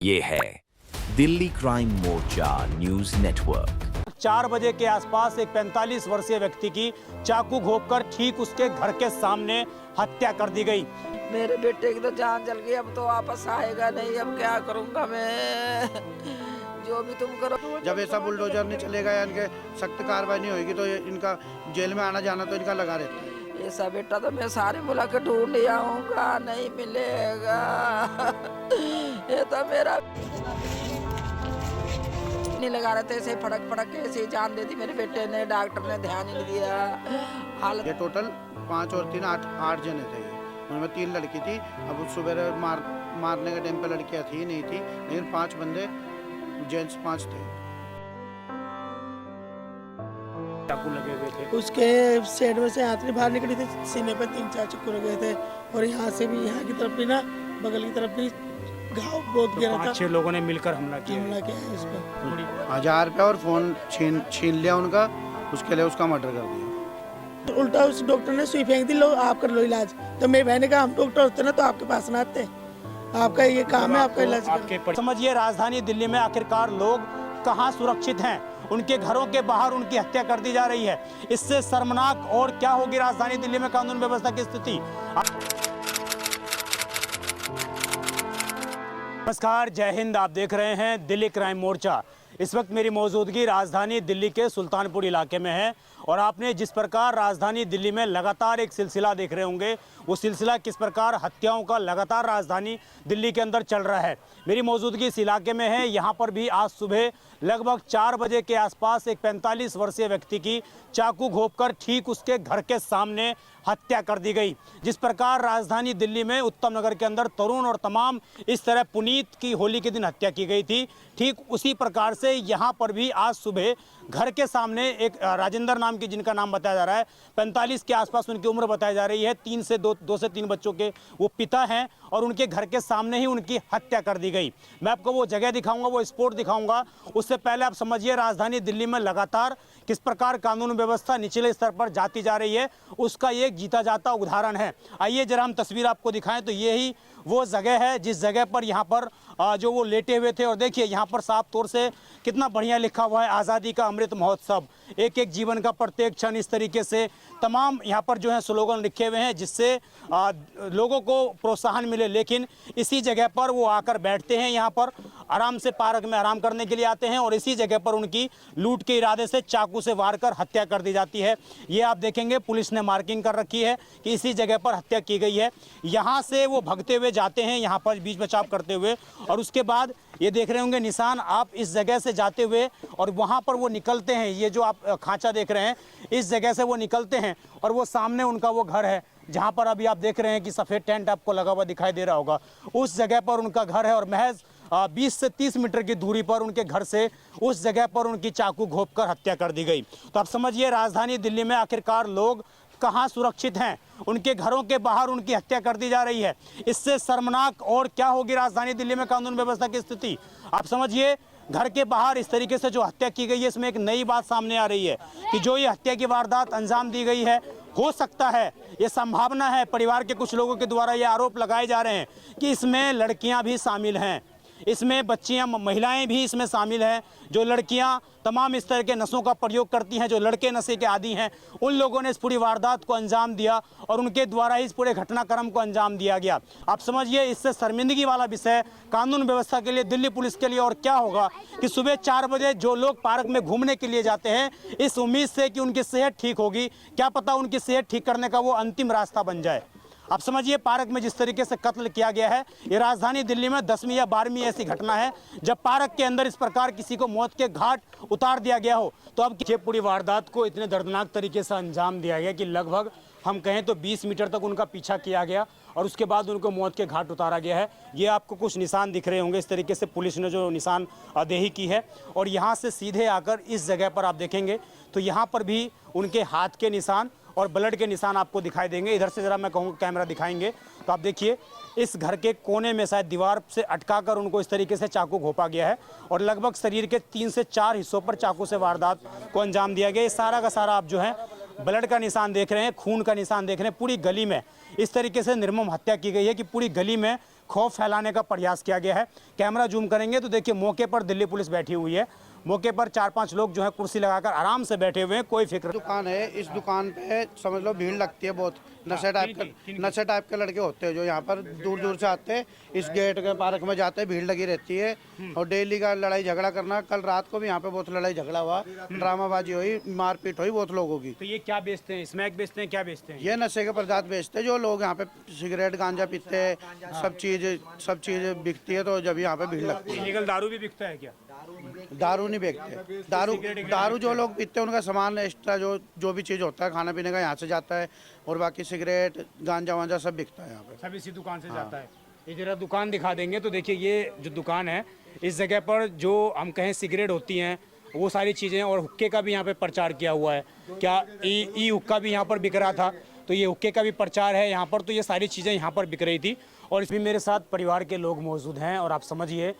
ये है दिल्ली क्राइम मोर्चा news network. 4 बजे के आसपास एक 45 वर्षीय व्यक्ति की चाकू घोंपकर ठीक उसके घर के सामने हत्या कर दी गई। मेरे बेटे की तो जान चल गई, अब तो वापस आएगा नहीं। अब क्या करूंगा मैं? जो भी तुम करो। जब ऐसा बुलडोजर नहीं चलेगा या इनके सख्त कार्रवाई नहीं होगी तो इनका जेल में आना जाना तो इनका लगा रहता है। ऐसा बेटा तो मैं सारे बुला के ढूंढ आऊंगा, नहीं मिलेगा। ये तो मेरा नहीं लगा रहे थे, ऐसे फड़क फड़क ऐसे जान दे दी मेरे बेटे ने। डॉक्टर ने ध्यान ही नहीं दिया। हालत ये टोटल 5 और 3 8 जने थे। उनमें 3 लड़की थी। अब सुबह मारने के टाइम पे लड़कियां थी नहीं थी, लेकिन 5 बंदे जेंट्स 5 थे। चाकू लगे हुए थे। उसके सेड में से हाथ में बाहर निकली थी, सीने पे 3-4 चक्कर लगे थे और यहाँ से भी, यहाँ की तरफ भी ना, बगल की तरफ भी घाव बहुत गहरा था। 5-6 लोगों ने मिलकर हमला किया है इस पर। 1000 रुपया और फोन छीन लिया उनका, उसके लिए उसका मर्डर कर दिया। उल्टा उस डॉक्टर ने सुई फेंक दी, लो आप कर लो इलाज। तो मेरी बहन ने कहा हम डॉक्टर होते ना तो आपके पास ना आते, आपका ये काम है, आपका इलाज आपके। समझिए राजधानी दिल्ली में आखिरकार लोग कहां सुरक्षित हैं? उनके घरों के बाहर उनकी हत्या कर दी जा रही है। इससे शर्मनाक और क्या होगी राजधानी दिल्ली में कानून व्यवस्था की स्थिति। नमस्कार, जय हिंद। आप देख रहे हैं दिल्ली क्राइम मोर्चा। इस वक्त मेरी मौजूदगी राजधानी दिल्ली के सुल्तानपुर इलाके में है और आपने जिस प्रकार राजधानी दिल्ली में लगातार एक सिलसिला देख रहे होंगे, वो सिलसिला किस प्रकार हत्याओं का लगातार राजधानी दिल्ली के अंदर चल रहा है। मेरी मौजूदगी इस इलाके में है। यहाँ पर भी आज सुबह लगभग 4 बजे के आसपास एक 45 वर्षीय व्यक्ति की चाकू घोंपकर ठीक उसके घर के सामने हत्या कर दी गई। जिस प्रकार राजधानी दिल्ली में उत्तम नगर के अंदर तरुण और तमाम इस तरह पुनीत की होली के दिन हत्या की गई थी, ठीक उसी प्रकार से यहाँ पर भी आज सुबह घर के सामने एक राजेंद्र नाम की, जिनका नाम बताया जा रहा है, 45 के आसपास उनकी उम्र बताई जा रही है, 2 से 3 बच्चों के वो पिता हैं और उनके घर के सामने ही उनकी हत्या कर दी गई। मैं आपको वो जगह दिखाऊंगा, वो स्पॉट दिखाऊंगा। उससे पहले आप समझिए राजधानी दिल्ली में लगातार किस प्रकार कानून व्यवस्था निचले स्तर पर जाती जा रही है, उसका एक जीता जाता उदाहरण है। आइए जरा हम तस्वीर आपको दिखाएं तो यही वो जगह है जिस जगह पर यहाँ पर जो वो लेटे हुए थे। और देखिए यहाँ पर साफ तौर से कितना बढ़िया लिखा हुआ है, आज़ादी का अमृत महोत्सव, एक एक जीवन का प्रत्येक क्षण। इस तरीके से तमाम यहाँ पर जो है स्लोगन लिखे हुए हैं जिससे लोगों को प्रोत्साहन मिले। लेकिन इसी जगह पर वो आकर बैठते हैं, यहाँ पर आराम से पार्क में आराम करने के लिए आते हैं और इसी जगह पर उनकी लूट के इरादे से चाकू से वार कर हत्या कर दी जाती है। ये आप देखेंगे पुलिस ने मार्किंग कर रखी है कि इसी जगह पर हत्या की गई है। यहाँ से वो भगते हुए जाते हैं, यहाँ पर बीच बचाव करते हुए, और उसके बाद ये देख रहे होंगे निशान आप इस जगह से जाते हुए और वहाँ पर वो निकलते हैं। ये जो आप खांचा देख रहे हैं, इस जगह से वो निकलते हैं और वो सामने उनका वो घर है जहाँ पर अभी आप देख रहे हैं कि सफ़ेद टेंट आपको लगा हुआ दिखाई दे रहा होगा। उस जगह पर उनका घर है और महज 20 से 30 मीटर की दूरी पर उनके घर से उस जगह पर उनकी चाकू घोंपकर हत्या कर दी गई। तो आप समझिए राजधानी दिल्ली में आखिरकार लोग कहाँ सुरक्षित हैं? उनके घरों के बाहर उनकी हत्या कर दी जा रही है। इससे शर्मनाक और क्या होगी राजधानी दिल्ली में कानून व्यवस्था की स्थिति। आप समझिए घर के बाहर इस तरीके से जो हत्या की गई है, इसमें एक नई बात सामने आ रही है कि जो ये हत्या की वारदात अंजाम दी गई है, हो सकता है, ये संभावना है, परिवार के कुछ लोगों के द्वारा ये आरोप लगाए जा रहे हैं कि इसमें लड़कियां भी शामिल हैं, इसमें बच्चियां, महिलाएं भी इसमें शामिल हैं। जो लड़कियां तमाम इस तरह के नशों का प्रयोग करती हैं, जो लड़के नशे के आदी हैं, उन लोगों ने इस पूरी वारदात को अंजाम दिया और उनके द्वारा इस पूरे घटनाक्रम को अंजाम दिया गया। आप समझिए इससे शर्मिंदगी वाला विषय कानून व्यवस्था के लिए, दिल्ली पुलिस के लिए और क्या होगा कि सुबह 4 बजे जो लोग पार्क में घूमने के लिए जाते हैं, इस उम्मीद से कि उनकी सेहत ठीक होगी, क्या पता उनकी सेहत ठीक करने का वो अंतिम रास्ता बन जाए। आप समझिए पार्क में जिस तरीके से कत्ल किया गया है, ये राजधानी दिल्ली में 10वीं या 12वीं ऐसी घटना है जब पार्क के अंदर इस प्रकार किसी को मौत के घाट उतार दिया गया हो। तो अब ये पूरी वारदात को इतने दर्दनाक तरीके से अंजाम दिया गया कि लगभग हम कहें तो 20 मीटर तक उनका पीछा किया गया और उसके बाद उनको मौत के घाट उतारा गया है। ये आपको कुछ निशान दिख रहे होंगे, इस तरीके से पुलिस ने जो निशान देही की है। और यहाँ से सीधे आकर इस जगह पर आप देखेंगे तो यहाँ पर भी उनके हाथ के निशान और ब्लड के निशान आपको दिखाई देंगे। इधर से ज़रा मैं कहूँगा कैमरा दिखाएंगे तो आप देखिए इस घर के कोने में शायद दीवार से अटकाकर उनको इस तरीके से चाकू घोंपा गया है और लगभग शरीर के 3 से 4 हिस्सों पर चाकू से वारदात को अंजाम दिया गया। ये सारा का सारा आप जो है ब्लड का निशान देख रहे हैं, खून का निशान देख रहे हैं। पूरी गली में इस तरीके से निर्मम हत्या की गई है कि पूरी गली में खौफ फैलाने का प्रयास किया गया है। कैमरा जूम करेंगे तो देखिए मौके पर दिल्ली पुलिस बैठी हुई है। मौके पर 4-5 लोग जो है कुर्सी लगाकर आराम से बैठे हुए हैं, कोई फिक्र। दुकान है, इस दुकान पे समझ लो भीड़ लगती है बहुत। नशे टाइप के लड़के होते हैं जो यहाँ पर दूर दूर से आते हैं, इस गेट के पार्क में जाते हैं, भीड़ लगी रहती है और डेली का लड़ाई झगड़ा करना। कल रात को भी यहाँ पे बहुत लड़ाई झगड़ा हुआ, ड्रामाबाजी हुई, मारपीट हुई बहुत लोगों की। तो ये क्या बेचते हैं, स्मैक बेचते हैं, क्या बेचते हैं? ये नशे के पदार्थ बेचते हैं। जो लोग यहाँ पे सिगरेट गांजा पीते हैं, सब चीज बिकती है, तो जब यहाँ पे भीड़ लगती है। इलीगल दारू भी बिकता है क्या? दारू नहीं बेचते, दारू जो लोग पीते हैं उनका सामान एक्स्ट्रा जो भी चीज़ होता है खाने पीने का यहाँ से जाता है, और बाकी सिगरेट गांजा वांजा सब बिकता है यहाँ पे। सब इसी दुकान से जाता है। ये जरा दुकान दिखा देंगे तो देखिए ये जो दुकान है, इस जगह पर जो हम कहें सिगरेट होती हैं वो सारी चीज़ें, और हुक्के का भी यहाँ पे प्रचार किया हुआ है। क्या ई हुक्का भी यहाँ पर बिक रहा था, तो ये हुक्के का भी प्रचार है यहाँ पर। तो ये सारी चीज़ें यहाँ पर बिक रही थी। और इसमें मेरे साथ परिवार के लोग मौजूद हैं, और आप समझिए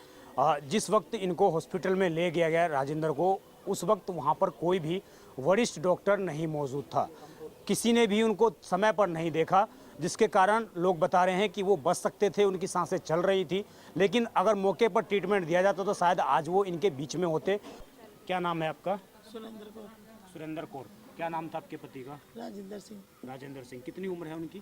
जिस वक्त इनको हॉस्पिटल में ले गया गया राजेंद्र को, उस वक्त वहाँ पर कोई भी वरिष्ठ डॉक्टर नहीं मौजूद था। किसी ने भी उनको समय पर नहीं देखा, जिसके कारण लोग बता रहे हैं कि वो बच सकते थे, उनकी सांसें चल रही थी, लेकिन अगर मौके पर ट्रीटमेंट दिया जाता तो शायद आज वो इनके बीच में होते। क्या नाम है आपका? सुरेंद्र कौर। सुरेंद्र कौर। क्या नाम था आपके पति का? राजेंद्र सिंह। राजेंद्र सिंह। कितनी उम्र है उनकी?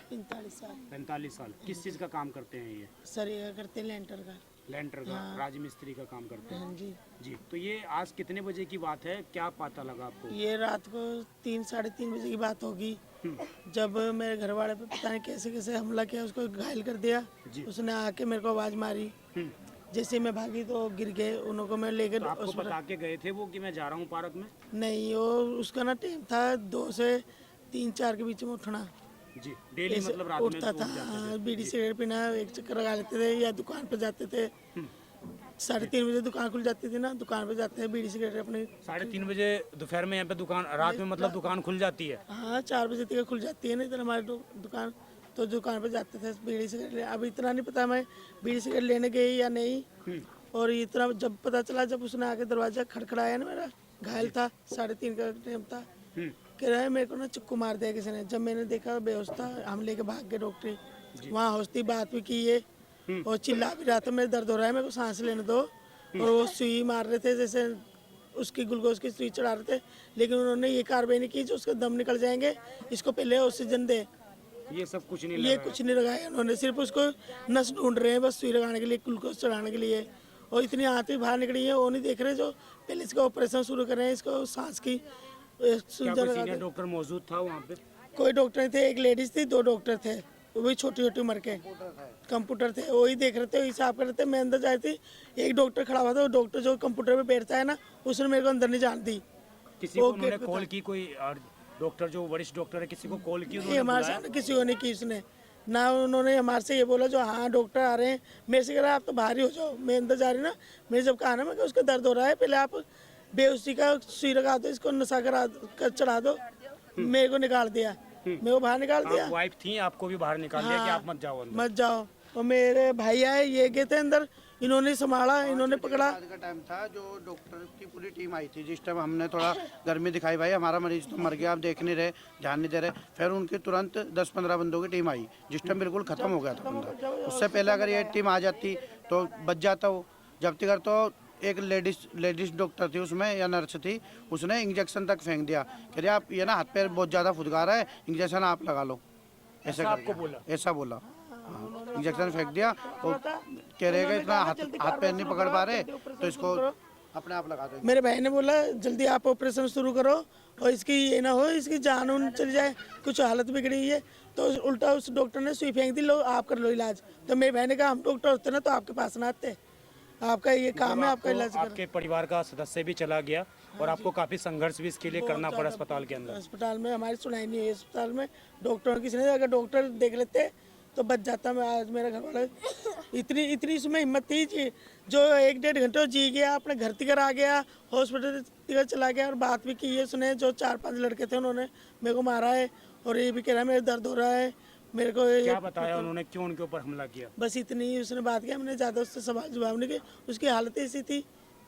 45 साल। 45 साल। किस चीज़ का काम करते हैं ये? सरिया करते लेंटर का। लेंटर का, राजमिस्त्री का काम करते हैं। हाँ जी। जी, तो ये आज कितने बजे की बात है, क्या पता लगा आपको? ये रात को 3-3:30 बजे की बात होगी, जब मेरे घर वाले पे पता नहीं कैसे कैसे हमला किया, उसको घायल कर दिया। उसने आके मेरे को आवाज़ मारी, जैसे मैं भागी तो गिर गए। उनको मैं लेकर तो आपको बता के गए थे वो कि मैं जा रहा हूँ पार्क में? नहीं, वो उसका ना टाइम था 2 से 3-4 के बीच में उठना। जी, डेली मतलब रात में उठता था। हाँ, बीड़ी सिगरेट पीना, एक चक्कर लगा लेते थे या दुकान पे जाते थे। 3:30 बजे दुकान खुल जाती थी ना, दुकान पे जाते हैं बीड़ी सिगरेट अपनी। 3:30 बजे दोपहर में यहाँ पे दुकान, रात में मतलब दुकान खुल जाती है? हाँ, 4 बजे तक खुल जाती है। नहीं तो हमारी दुकान, तो दुकान पे जाते थे बीड़ी सिगरेट ले। अब इतना नहीं पता मैं बीड़ी सिगरेट लेने गई या नहीं। और इतना जब पता चला, जब उसने आके दरवाजा खड़खड़ाया ना, मेरा घायल था, 3:30 का टाइम था, कह रहा है मेरे को ना चक्कू मार दिया किसी ने। जब मैंने देखा बेहोश था, हम लेके भाग गए डॉक्टरी। वहाँ हौसती बात भी की है और चिल्ला भी रहा था, मेरे दर्द हो रहा है, मेरे को सांस लेने दो। और वो सुई मार रहे थे, जैसे उसकी ग्लूकोज की सुई चढ़ा रहे थे, लेकिन उन्होंने ये कार्रवाई नहीं की जो उसके दम निकल जाएंगे, इसको पहले ऑक्सीजन दे। ये सब कुछ नहीं ये कुछ नहीं लगाया उन्होंने, सिर्फ उसको नस ढूंढ रहे हैं बस सुई लगाने के लिए, ग्लूकोज चढ़ाने के लिए। और इतनी आंतें बाहर निकली है, वो नहीं देख रहे जो पहले इसका ऑपरेशन शुरू कर रहे हैं, इसको सांस की सीनियर डॉक्टर मौजूद था वहाँ पे? कोई डॉक्टर नहीं थे, एक लेडीज थी, 2 डॉक्टर थे, वही छोटी उम्र के कंप्यूटर थे, वही देख रहे थे, हिसाब कर रहे थे। मैं अंदर जाई थी, एक डॉक्टर खड़ा हुआ था, वो डॉक्टर जो कंप्यूटर पे बैठता है ना, उसने मेरे को अंदर नहीं जान दी। किसी को उन्होंने कॉल की? कोई डॉक्टर जो वरिष्ठ डॉक्टर है, किसी को कॉल की? हमारे सामने किसी को नहीं की उसने ना। उन्होंने हमारे से ये बोला जो हाँ डॉक्टर आ रहे हैं, मेरे से कह रहा आप तो बाहर ही हो जाओ। मैं अंदर जा रही ना, मेरे जब कहा ना मैं उसका दर्द हो रहा है, पहले आप बेहोशी का सुई लगा दो, इसको नशा कर चढ़ा दो। मेरे को निकाल दिया, मैं वो बाहर निकाल दिया। वाइफ थी, आपको भी बाहर निकाल दिया कि आप मत जाओ अंदर? मत जाओ। और मेरे भाई आए, ये गए थे अंदर, इन्होंने संभाला, इन्होंने पकड़ा। का टाइम था जो डॉक्टर की पूरी टीम आई थी, जिस टाइम हमने थोड़ा गर्मी दिखाई, भाई हमारा मरीज तो मर गया, आप देख नहीं रहे, ध्यान नहीं दे रहे। फिर उनकी तुरंत 10-15 बंदों की टीम आई, जिस टाइम बिल्कुल खत्म हो गया था बंदा। उससे पहले अगर ये टीम आ जाती तो बच जाता वो। जब तक तो एक लेडीज डॉक्टर थी उसमें, या नर्स थी, उसने इंजेक्शन तक फेंक दिया। कह रहे आप ये ना हाथ पैर बहुत ज़्यादा फुदका रहा है, इंजेक्शन आप लगा लो, ऐसा आपको बोला? ऐसा बोला। इंजेक्शन फेंक दिया और कह रहे कि इतना हाथ पैर नहीं पकड़ पा रहे तो इसको अपने आप लगा दो। मेरे भाई ने बोला जल्दी आप ऑपरेशन शुरू करो और इसकी ये ना हो इसकी जान उन चली जाए, कुछ हालत बिगड़ी है। तो उल्टा उस डॉक्टर ने सुई फेंक दी, लो आप कर लो इलाज। तो मेरे भाई ने कहा हम डॉक्टर होते ना तो आपके पास ना आते, आपका ये काम है, आपका इलाज करो। आपके परिवार का सदस्य भी चला गया और आपको काफी संघर्ष भी इसके लिए करना पड़ा अस्पताल के अंदर? अस्पताल में हमारी सुनाई नहीं है, अस्पताल में डॉक्टर किसी ने, अगर डॉक्टर देख लेते तो बच जाता। मैं आज मेरा घर वाला इतनी इसमें हिम्मत थी कि जो 1-1.5 घंटे जी गया, अपने घर तिकर आ गया, हॉस्पिटल तिकर चला गया। और बात भी की है सुने, जो 4-5 लड़के थे उन्होंने मेरे को मारा है और ये भी कह रहा है मेरे दर्द हो रहा है। मेरे को क्या बताया उन्होंने, क्यों उनके ऊपर हमला किया? बस इतनी ही उसने बात किया, हमने ज़्यादा उससे सवाल जवाब नहीं किया। उसकी हालत ऐसी थी,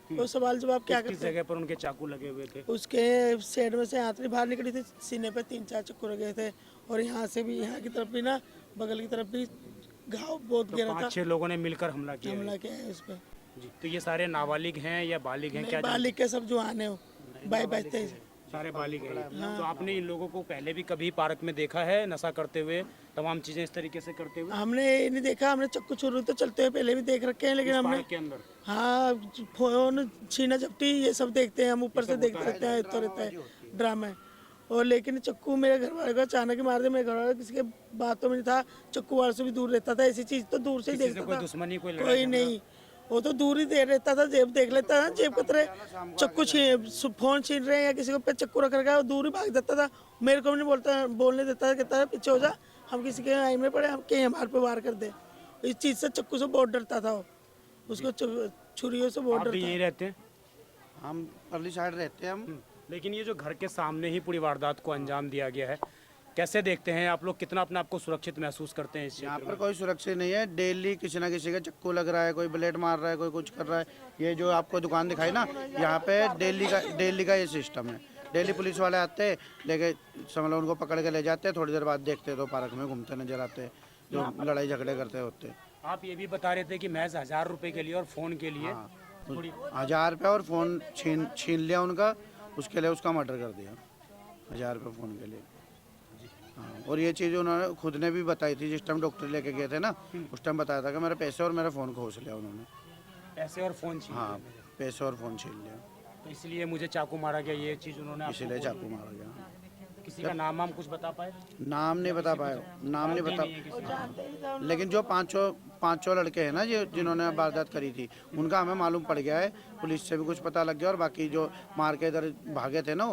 वो सवाल जवाब क्या करते। किस जगह पर उनके चाकू लगे हुए थे? उसके सेड में से आंतरी बाहर निकली थी, सीने पे 3-4 चक्कर गए थे और यहाँ से भी, यहाँ की तरफ भी ना, बगल की तरफ भी घाव बहुत तो गहरा था। 5-6 लोगों ने मिलकर हमला किया है। हमला किया है उस पर। जी, तो ये सारे नाबालिग हैं या बालिग हैं क्या? बालिक के सब जुआन है, 22-23। सारे बालिग हैं। तो आपने इन लोगों को पहले भी कभी पार्क में देखा है नशा करते हुए, तमाम चीजें इस तरीके से करते हुए? हमने ये नहीं देखा, हमने चक्कू छुरी तो चलते हुए पहले भी देख रखे हैं, लेकिन हमने पार्क के अंदर हाँ फोन छीना झपटी ये सब देखते हैं हम, ऊपर से देखते रहते हैं, तो रहता है ड्रामा। और लेकिन चक्कू मेरे घर वाले को अचानक ही मार दे, मेरे घर वाले किसी के बातों में नहीं था, चक्कू वाले से भी दूर रहता था, ऐसी चीज तो दूर से ही देखता कोई था। दुश्मनी, कोई लड़ाई कोई नहीं, वो तो दूर ही दे रहता था, जेब देख लेता था, जेब कतरे चक्कू फोन छीन रहे हैं या किसी को पे चक्कू रख रखा है, वो दूर ही भाग जाता था। मेरे को भी नहीं बोलने देता था, कहता था पीछे हो जा, हम किसी के आई में पड़े, हम कहीं हमारे पे वार कर दे। इस चीज से चक्कू से बहुत डरता था वो, उसको छुरियों से बहुत आप भी डरता। यहीं रहते हैं? हम परली साइड रहते हैं हम। लेकिन ये जो घर के सामने ही पूरी वारदात को अंजाम दिया गया है, कैसे देखते हैं आप लोग? कितना अपने आप को सुरक्षित महसूस करते हैं इस यहाँ क्षेत्र पर में? कोई सुरक्षित नहीं है, डेली किसी ना किसी का चक्कू लग रहा है, कोई ब्लेड मार रहा है, कोई कुछ कर रहा है। ये जो आपको दुकान दिखाई ना, यहाँ पे डेली का ये सिस्टम है। डेली पुलिस वाले आते हैं, लेके समझ लो उनको पकड़ के ले जाते हैं, थोड़ी देर बाद देखते हैं तो पार्क में घूमते नजर आते हैं, जो लड़ाई झगड़े करते होते हैं। आप ये भी बता रहे थे कि महज 1000 रुपए के लिए और फोन के लिए थोड़ी 1000 रुपये और फ़ोन छीन लिया उनका, उसके लिए उसका मर्डर कर दिया 1000 रुपये फ़ोन के लिए। हाँ, और ये चीज़ उन्होंने खुद ने भी बताई थी, जिस टाइम डॉक्टर लेके गए थे ना, उस टाइम बताया था कि मेरे पैसे और मेरा फ़ोन खोस लिया उन्होंने। पैसे और फोन छीन हाँ, लिए। पैसे और फ़ोन छीन लिया, तो इसलिए मुझे चाकू मारा गया, ये चीज उन्होंने आपको इसीलिए बोली? चाकू मारा गया। किसी का नाम वाम कुछ बता पाए? नाम नहीं बता पाया, नाम नहीं बता, लेकिन जो पाँचों लड़के हैं ना जिन्होंने वारदात करी थी, उनका हमें मालूम पड़ गया है, पुलिस से भी कुछ पता लग गया। और बाकी जो मार के इधर भागे थे ना,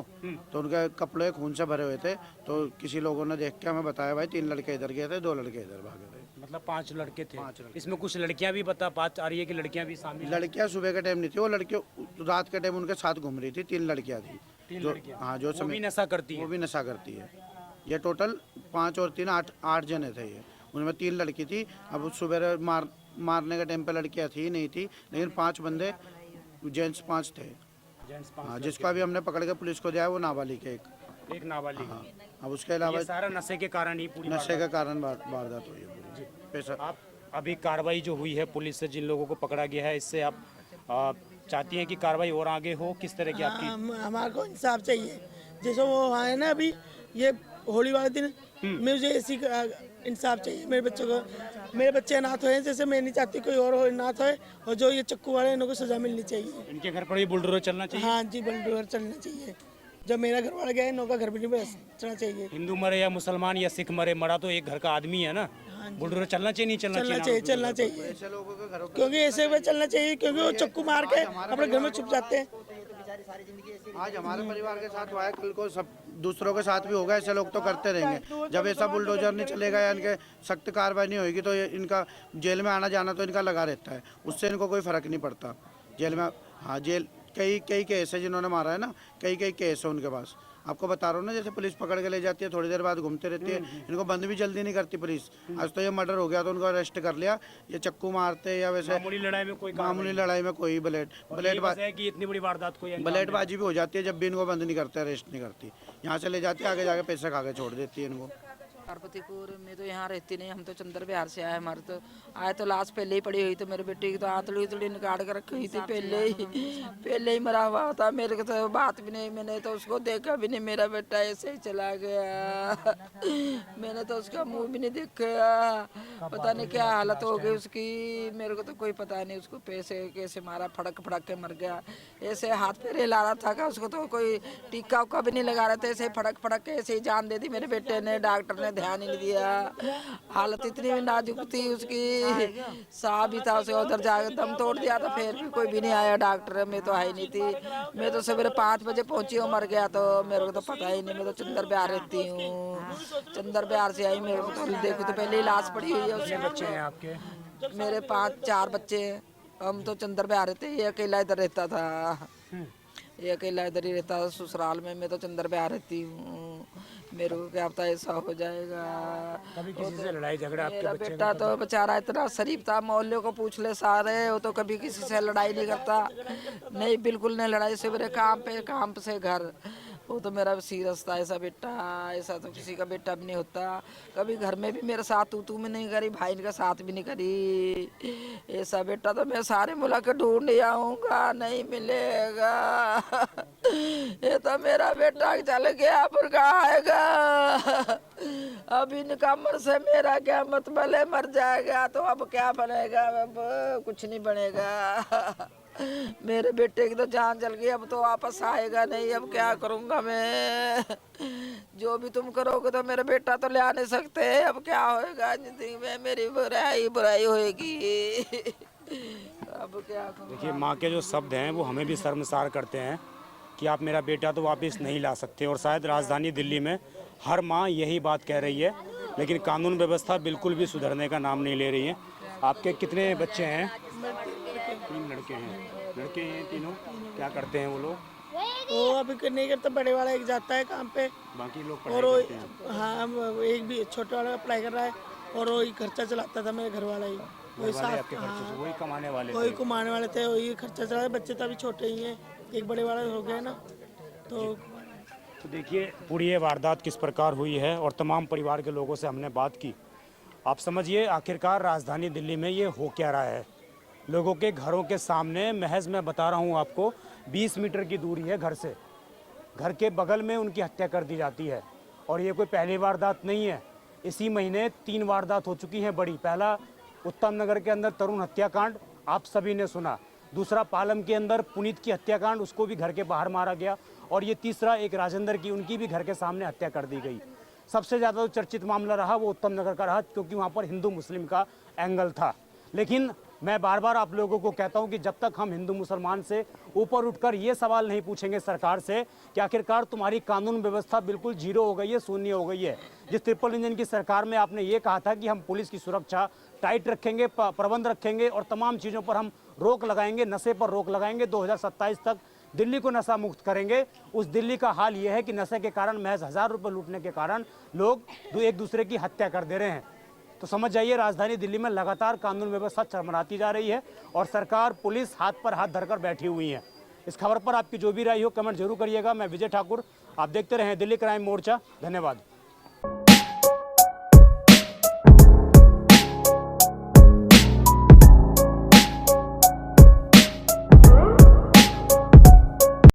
तो उनके कपड़े खून से भरे हुए थे, तो किसी लोगों ने देख के हमें बताया भाई 3 लड़के इधर गए थे, 2 लड़के इधर भागे थे। मतलब 5 लड़के थे। 5 लड़के। इसमें कुछ लड़कियां भी बात आ रही है कि लड़कियां भी शामिल हैं? लड़कियां सुबह के टाइम नहीं थी, वो लड़कियों रात के टाइम उनके साथ घूम रही थी। 3 लड़कियां थी, 3 जो लड़कियां? हाँ जो वो भी नशा करती वो है? भी नशा करती है। ये टोटल 5 और 3 8 जने थे ये, उनमें 3 लड़की थी। अब सुबह मारने के टाइम पे लड़कियां थी नहीं थी, लेकिन 5 बंदे जेंट्स 5 थे। जेंट्स हाँ, 5 जिसको अभी हमने पकड़ के पुलिस को दिया है वो नाबालिग है एक नाबालिग। हाँ, अब उसके अलावा ये सारा नशे के कारण ही पूरी नशे के कारण वारदात हुई है पूरी। पैसा आप अभी कार्रवाई जो हुई है पुलिस से, जिन लोगों को पकड़ा गया है, इससे आप चाहती हैं कि कार्रवाई और आगे हो? किस तरह की आपकी? हमारे को इंसाफ चाहिए, जैसे वो आए ना अभी ये होली वाले दिन, मुझे इसी का इंसाफ चाहिए। मेरे बच्चे अनाथ हुए हैं, जैसे मैं नहीं चाहती कोई और हो अनाथ होए, और जो ये चक्कू वाले इनको सजा मिलनी चाहिए। इनके घर पर भी बुलडोजर चलना चाहिए? हाँ जी, बुलडोजर चलना चाहिए। जब मेरा घर वाला गया, इनका घर भी नहीं बचना चाहिए। हिंदू मरे या मुसलमान या सिख मरे, मरा तो एक घर का आदमी है ना। बुलडोजर चलना चाहिए नहीं चलना चाहिए? चलना चाहिए, ऐसे लोगों के घरों क्योंकि ऐसे में चलना चाहिए, क्योंकि वो चक्कू मार के अपने घर में छुप जाते हैं। आज हमारे परिवार के साथ हुआ है, कल को सब दूसरों के साथ भी होगा। ऐसे लोग तो करते रहेंगे। जब ऐसा बुलडोजर नहीं चलेगा या इनके सख्त कार्रवाई नहीं होगी, तो इनका जेल में आना जाना तो इनका लगा रहता है, उससे इनको कोई फर्क नहीं पड़ता जेल में। हाँ, जेल कई केस है जिन्होंने मारा है ना, कई केस है उनके पास। आपको बता रहा हूँ ना, जैसे पुलिस पकड़ के ले जाती है, थोड़ी देर बाद घूमते रहती है, इनको बंद भी जल्दी नहीं करती पुलिस। आज तो ये मर्डर हो गया तो उनको अरेस्ट कर लिया। ये चक्कू मारते या वैसे मामूली लड़ाई में कोई मामूली लड़ाई में कोई वजह है कि इतनी बड़ी वारदात को ब्लेडबाजी भी हो जाती है, जब भी इनको बंद नहीं करते, अरेस्ट नहीं करती। यहाँ से ले जाती है, आगे जाके पैसे खा के छोड़ देती है इनको। पार्वतीपुर में तो यहाँ रहती नहीं, हम तो चंद्र बिहार से आए। हमारे तो आए तो लाश पहले ही पड़ी हुई, तो मेरे बेटे की तो आंतड़ी उतड़ी निकाल कर रखी हुई थी, पहले ही मरा हुआ था। मेरे को तो बात भी नहीं, मैंने तो उसको देखा भी नहीं। मेरा बेटा ऐसे ही चला गया, मैंने तो उसका मुंह भी नहीं देखा। पता नहीं क्या हालत हो गई उसकी, मेरे को तो कोई पता नहीं। उसको पैसे कैसे मारा, फड़क के मर गया। ऐसे हाथ पे हिला रहा था, उसको तो कोई टीका उक्का भी नहीं लगा रहा था, ऐसे फड़क के ऐसे ही जान दे दी मेरे बेटे ने। डॉक्टर ने ध्यान ही नहीं दिया, हालत इतनी भी नाजुक थी उसकी। सांप भी था, उसे उधर जाकर दम तोड़ दिया था, फिर भी कोई भी नहीं आया डॉक्टर। मैं तो आई नहीं थी, मैं तो सवेरे 5 बजे पहुंची हूँ, मर गया तो मेरे को तो पता ही नहीं। मैं तो चंद्र बिहार रहती हूँ, चंद्र बिहार से आई। मेरे को तो देखो तो पहले ही लाश पड़ी हुई है। उसके बच्चे हैं आपके? मेरे 4 बच्चे हैं। हम तो चंद्र बिहार रहते, ये अकेला इधर रहता था, ये अकेला इधर ही रहता था ससुराल में। मैं तो चंद्र बिहार रहती हूँ, मेरे को क्या पता ऐसा हो जाएगा। कभी किसी से लड़ाई झगड़ा आपके मेरा बच्चे बेटा तो बेचारा इतना शरीफ था, मोहल्ले को पूछ ले सारे, वो तो कभी किसी से लड़ाई नहीं करता। नहीं, बिल्कुल नहीं लड़ाई। सवेरे काम से घर, वो तो मेरा सीरस था, ऐसा बेटा, ऐसा तो किसी का बेटा भी नहीं होता। कभी घर में भी मेरे साथ तू में नहीं करी, भाई का साथ भी नहीं करी। ऐसा बेटा तो मैं सारे मुल्क ढूंढ आऊंगा, नहीं मिलेगा। ये तो मेरा बेटा चल गया, पर कहाँ आएगा? अब इन कमर से मेरा क्या मतलब है, मर जाएगा तो अब क्या बनेगा? अब कुछ नहीं बनेगा। मेरे बेटे की तो जान चल गई, अब तो वापस आएगा नहीं। अब क्या करूंगा मैं? जो भी तुम करोगे तो मेरा बेटा तो ले आ नहीं सकते। अब क्या होएगा जिंदगी में? मेरी बुराई बुराई होएगी। अब क्या करूंगा? देखिए, माँ के जो शब्द हैं वो हमें भी शर्मसार करते हैं कि आप मेरा बेटा तो वापस नहीं ला सकते। और शायद राजधानी दिल्ली में हर माँ यही बात कह रही है, लेकिन कानून व्यवस्था बिल्कुल भी सुधरने का नाम नहीं ले रही है। आपके कितने बच्चे हैं? 3 लड़के हैं। लड़के हैं तीनों। क्या करते हैं वो लोग? वो अभी नहीं करता, बड़े वाला एक जाता है काम पे, बाकी लोग और पढ़ाई करते हैं। हाँ एक भी छोटे वाला पढ़ाई कर रहा है, और वही खर्चा चलाता था मेरे घर वाला ही। वही घर वाले आपके खर्चे से वही कमाने वाले वही थे। कमाने वाले थे, वही खर्चा चला। बच्चे तो अभी छोटे ही हैं, एक बड़े वाला हो गया ना। तो देखिए पूरी ये वारदात किस प्रकार हुई है और तमाम परिवार के लोगों से हमने बात की। आप समझिए आखिरकार राजधानी दिल्ली में ये हो क्या रहा है। लोगों के घरों के सामने, महज मैं बता रहा हूँ आपको, 20 मीटर की दूरी है घर से, घर के बगल में उनकी हत्या कर दी जाती है। और ये कोई पहली वारदात नहीं है, इसी महीने 3 वारदात हो चुकी हैं बड़ी। पहला उत्तम नगर के अंदर तरुण हत्याकांड, आप सभी ने सुना। दूसरा पालम के अंदर पुनीत की हत्याकांड, उसको भी घर के बाहर मारा गया। और ये तीसरा एक राजेंद्र की, उनकी भी घर के सामने हत्या कर दी गई। सबसे ज़्यादा जो चर्चित मामला रहा वो उत्तम नगर का रहा, क्योंकि वहाँ पर हिंदू मुस्लिम का एंगल था। लेकिन मैं बार बार आप लोगों को कहता हूं कि जब तक हम हिंदू मुसलमान से ऊपर उठकर ये सवाल नहीं पूछेंगे सरकार से कि आखिरकार तुम्हारी कानून व्यवस्था बिल्कुल जीरो हो गई है, शून्य हो गई है। जिस ट्रिपल इंजन की सरकार में आपने ये कहा था कि हम पुलिस की सुरक्षा टाइट रखेंगे, प्रबंध रखेंगे और तमाम चीज़ों पर हम रोक लगाएंगे, नशे पर रोक लगाएंगे, 2027 तक दिल्ली को नशा मुक्त करेंगे। उस दिल्ली का हाल ये है कि नशे के कारण, महज 1000 रुपये लूटने के कारण लोग एक दूसरे की हत्या कर दे रहे हैं। तो समझ जाइए राजधानी दिल्ली में लगातार कानून व्यवस्था चरमराती जा रही है और सरकार, पुलिस हाथ पर हाथ धरकर बैठी हुई है। इस खबर पर आपकी जो भी राय हो कमेंट जरूर करिएगा। मैं विजय ठाकुर, आप देखते रहें दिल्ली क्राइम मोर्चा। धन्यवाद।